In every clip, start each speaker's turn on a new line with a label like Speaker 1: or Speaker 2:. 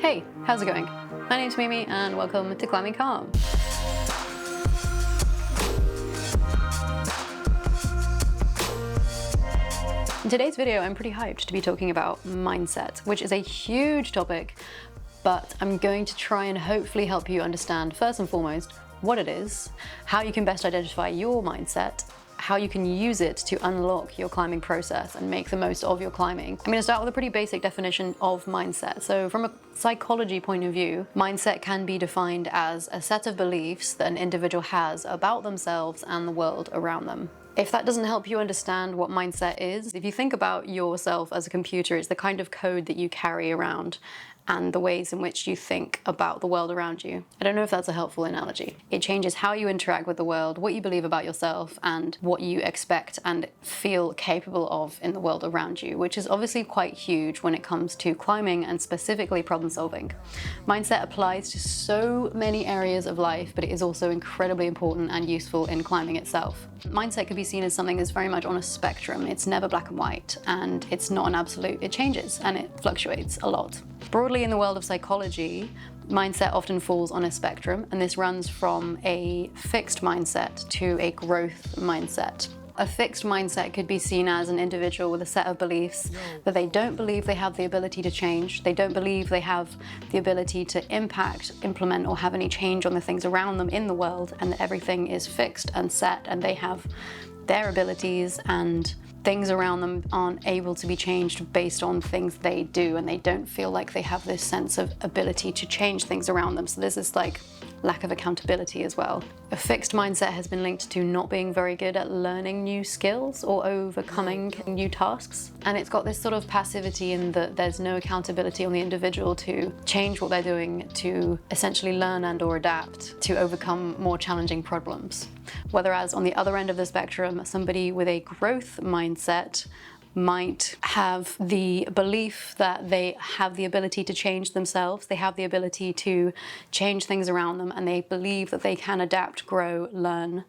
Speaker 1: Hey, how's it going? My name's Mimi and welcome to Climbing Calm. In today's video, I'm pretty hyped to be talking about mindset, which is a huge topic, but I'm going to try and hopefully help you understand, first and foremost, what it is, how you can best identify your mindset, how you can use it to unlock your climbing process and make the most of your climbing. I'm going to start with a pretty basic definition of mindset. So from a psychology point of view, mindset can be defined as a set of beliefs that an individual has about themselves and the world around them. If that doesn't help you understand what mindset is, if you think about yourself as a computer, it's the kind of code that you carry around and the ways in which you think about the world around you. I don't know if that's a helpful analogy. It changes how you interact with the world, what you believe about yourself, and what you expect and feel capable of in the world around you, which is obviously quite huge when it comes to climbing and specifically problem solving. Mindset applies to so many areas of life, but it is also incredibly important and useful in climbing itself. Mindset could be seen as something that's very much on a spectrum. It's never black and white, and it's not an absolute. It changes and it fluctuates a lot. Broadly in the world of psychology, mindset often falls on a spectrum, and this runs from a fixed mindset to a growth mindset. A fixed mindset could be seen as an individual with a set of beliefs that they don't believe they have the ability to change, they don't believe they have the ability to impact, implement, or have any change on the things around them in the world, and that everything is fixed and set, and they have their abilities and things around them aren't able to be changed based on things they do, and they don't feel like they have this sense of ability to change things around them. So there's this like lack of accountability as well. A fixed mindset has been linked to not being very good at learning new skills or overcoming new tasks. And it's got this sort of passivity in that there's no accountability on the individual to change what they're doing, to essentially learn and or adapt to overcome more challenging problems. Whereas on the other end of the spectrum, somebody with a growth mindset might have the belief that they have the ability to change themselves, they have the ability to change things around them, and they believe that they can adapt, grow, learn,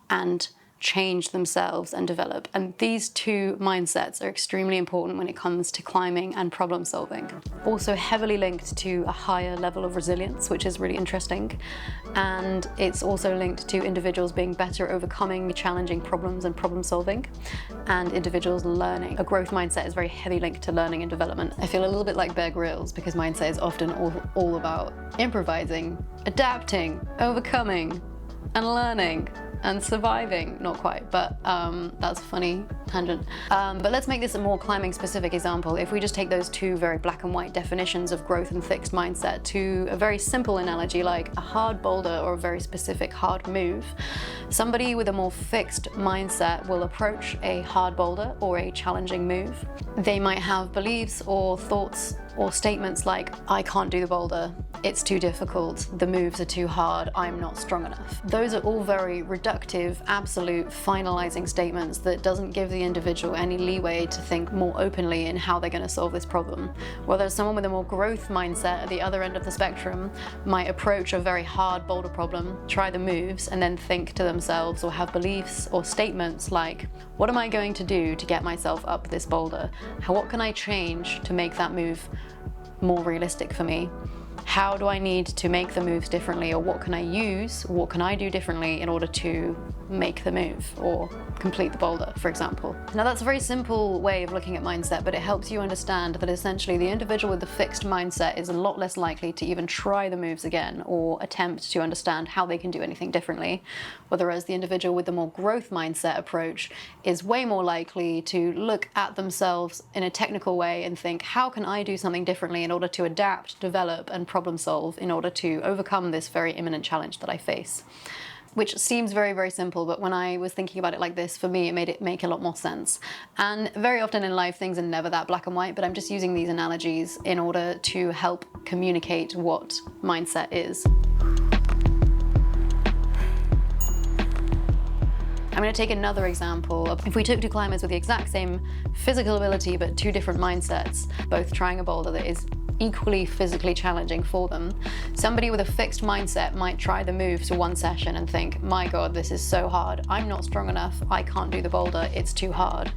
Speaker 1: and change themselves and develop. And these two mindsets are extremely important when it comes to climbing and problem solving. Also heavily linked to a higher level of resilience, which is really interesting. And it's also linked to individuals being better at overcoming challenging problems and problem solving, and individuals learning. A growth mindset is very heavily linked to learning and development. I feel a little bit like Bear Grylls because mindset is often all about improvising, adapting, overcoming, and learning. And surviving, not quite, but that's a funny tangent. But let's make this a more climbing specific example. If we just take those two very black and white definitions of growth and fixed mindset to a very simple analogy like a hard boulder or a very specific hard move, somebody with a more fixed mindset will approach a hard boulder or a challenging move. They might have beliefs or thoughts or statements like, I can't do the boulder, it's too difficult, the moves are too hard, I'm not strong enough. Those are all very reductive, absolute, finalizing statements that doesn't give the individual any leeway to think more openly in how they're going to solve this problem. Whereas someone with a more growth mindset at the other end of the spectrum might approach a very hard boulder problem, try the moves, and then think to themselves or have beliefs or statements like, what am I going to do to get myself up this boulder? What can I change to make that move more realistic for me? How do I need to make the moves differently, or what can I use, what can I do differently in order to make the move or complete the boulder, for example. Now that's a very simple way of looking at mindset, but it helps you understand that essentially the individual with the fixed mindset is a lot less likely to even try the moves again or attempt to understand how they can do anything differently, whereas the individual with the more growth mindset approach is way more likely to look at themselves in a technical way and think, how can I do something differently in order to adapt, develop, and problem solve in order to overcome this very imminent challenge that I face. Which seems very, very simple, but when I was thinking about it like this, for me, it made it make a lot more sense. And very often in life, things are never that black and white, but I'm just using these analogies in order to help communicate what mindset is. I'm going to take another example of if we took two climbers with the exact same physical ability, but two different mindsets, both trying a boulder that is equally physically challenging for them. Somebody with a fixed mindset might try the moves for one session and think, my God, this is so hard. I'm not strong enough. I can't do the boulder. It's too hard.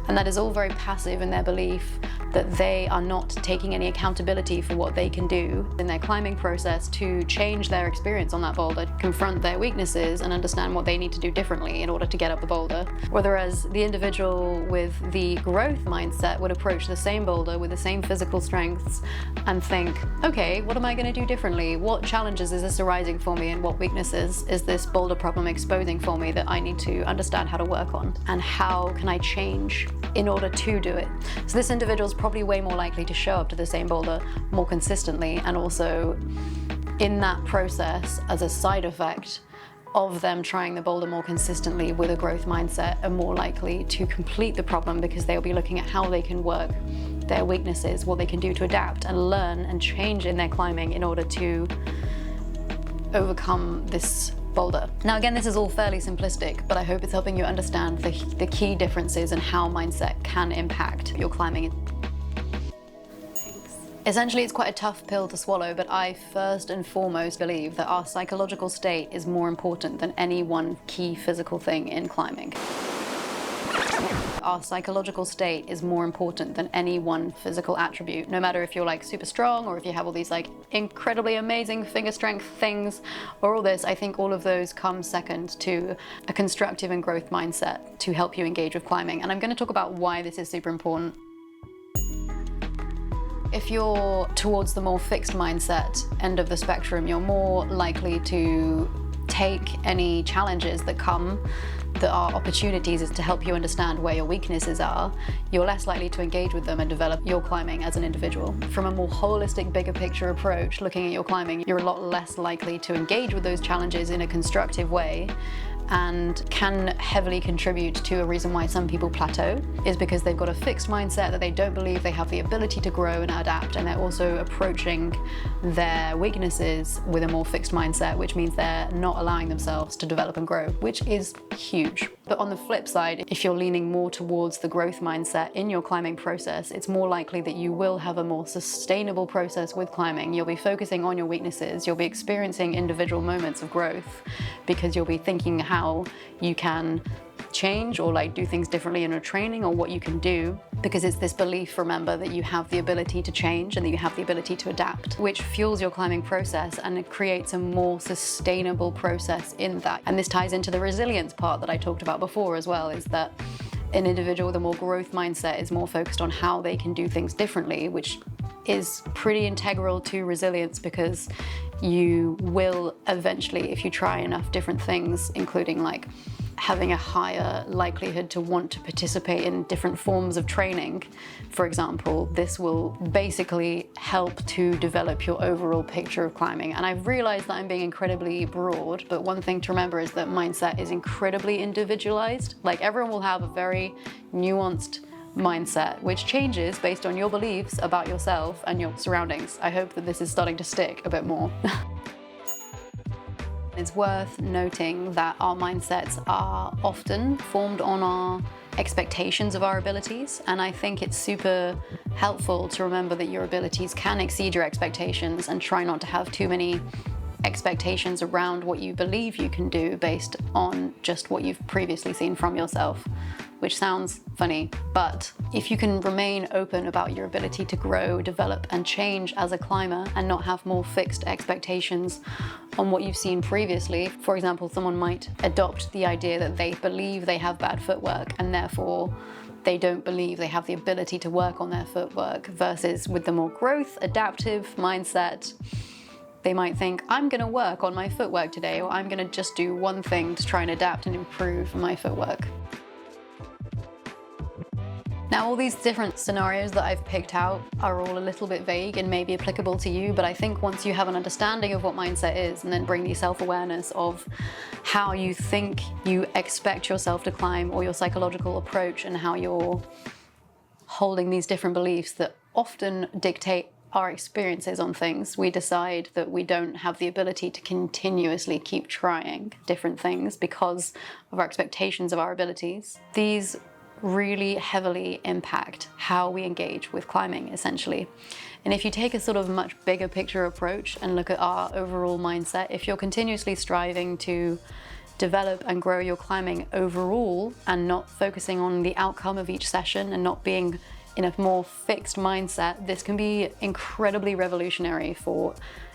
Speaker 1: And that is all very passive in their belief that they are not taking any accountability for what they can do in their climbing process to change their experience on that boulder, confront their weaknesses and understand what they need to do differently in order to get up the boulder. Whereas the individual with the growth mindset would approach the same boulder with the same physical strengths and think, okay, what am I going to do differently? What challenges is this arising for me, and what weaknesses is this boulder problem exposing for me that I need to understand how to work on, and how can I change in order to do it? So this individual is probably way more likely to show up to the same boulder more consistently, and also in that process, as a side effect of them trying the boulder more consistently with a growth mindset, are more likely to complete the problem because they'll be looking at how they can work their weaknesses, what they can do to adapt and learn and change in their climbing in order to overcome this boulder. Now again, this is all fairly simplistic, but I hope it's helping you understand the key differences and how mindset can impact your climbing. Essentially, it's quite a tough pill to swallow, but I first and foremost believe that our psychological state is more important than any one key physical thing in climbing. Our psychological state is more important than any one physical attribute. No matter if you're like super strong or if you have all these like incredibly amazing finger strength things or all this, I think all of those come second to a constructive and growth mindset to help you engage with climbing. And I'm going to talk about why this is super important. If you're towards the more fixed mindset end of the spectrum, you're more likely to take any challenges that come that are opportunities to help you understand where your weaknesses are. You're less likely to engage with them and develop your climbing as an individual. From a more holistic, bigger picture approach, looking at your climbing, you're a lot less likely to engage with those challenges in a constructive way, and can heavily contribute to a reason why some people plateau, is because they've got a fixed mindset that they don't believe they have the ability to grow and adapt, and they're also approaching their weaknesses with a more fixed mindset, which means they're not allowing themselves to develop and grow, which is huge. But on the flip side, if you're leaning more towards the growth mindset in your climbing process, it's more likely that you will have a more sustainable process with climbing. You'll be focusing on your weaknesses, you'll be experiencing individual moments of growth, because you'll be thinking how you can change or like do things differently in your training, or what you can do, because it's this belief, remember, that you have the ability to change and that you have the ability to adapt, which fuels your climbing process, and it creates a more sustainable process in that. And this ties into the resilience part that I talked about before as well, is that an individual with a more growth mindset is more focused on how they can do things differently, which is pretty integral to resilience, because you will eventually, if you try enough different things, including like having a higher likelihood to want to participate in different forms of training, for example, this will basically help to develop your overall picture of climbing. And I've realized that I'm being incredibly broad, but one thing to remember is that mindset is incredibly individualized. Like, everyone will have a very nuanced mindset, which changes based on your beliefs about yourself and your surroundings. I hope that this is starting to stick a bit more. It's worth noting that our mindsets are often formed on our expectations of our abilities, and I think it's super helpful to remember that your abilities can exceed your expectations, and try not to have too many expectations around what you believe you can do based on just what you've previously seen from yourself, which sounds funny, but if you can remain open about your ability to grow, develop, and change as a climber, and not have more fixed expectations on what you've seen previously. For example, someone might adopt the idea that they believe they have bad footwork, and therefore they don't believe they have the ability to work on their footwork, versus with the more growth, adaptive mindset, they might think, I'm going to work on my footwork today, or I'm going to just do one thing to try and adapt and improve my footwork. Now, all these different scenarios that I've picked out are all a little bit vague and maybe applicable to you, but I think once you have an understanding of what mindset is, and then bring the self-awareness of how you think you expect yourself to climb, or your psychological approach, and how you're holding these different beliefs that often dictate our experiences on things, we decide that we don't have the ability to continuously keep trying different things because of our expectations of our abilities. These really heavily impact how we engage with climbing, essentially. And if you take a sort of much bigger picture approach and look at our overall mindset, if you're continuously striving to develop and grow your climbing overall, and not focusing on the outcome of each session, and not being in a more fixed mindset, this can be incredibly revolutionary for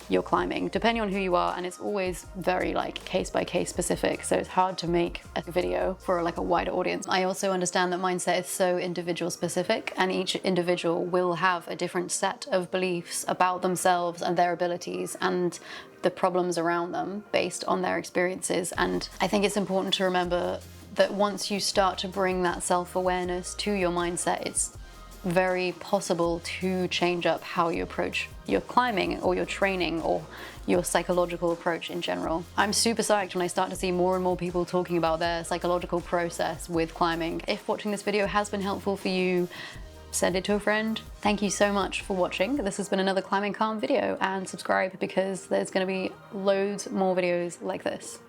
Speaker 1: your climbing, depending on who you are, and it's always very like case by case specific, so it's hard to make a video for like a wider audience. I also understand that mindset is so individual specific, and each individual will have a different set of beliefs about themselves and their abilities and the problems around them based on their experiences. And I think it's important to remember that once you start to bring that self-awareness to your mindset, it's very possible to change up how you approach your climbing or your training or your psychological approach in general. I'm super psyched when I start to see more and more people talking about their psychological process with climbing. If watching this video has been helpful for you, send it to a friend. Thank you so much for watching. This has been another Climbing Calm video, and subscribe because there's going to be loads more videos like this.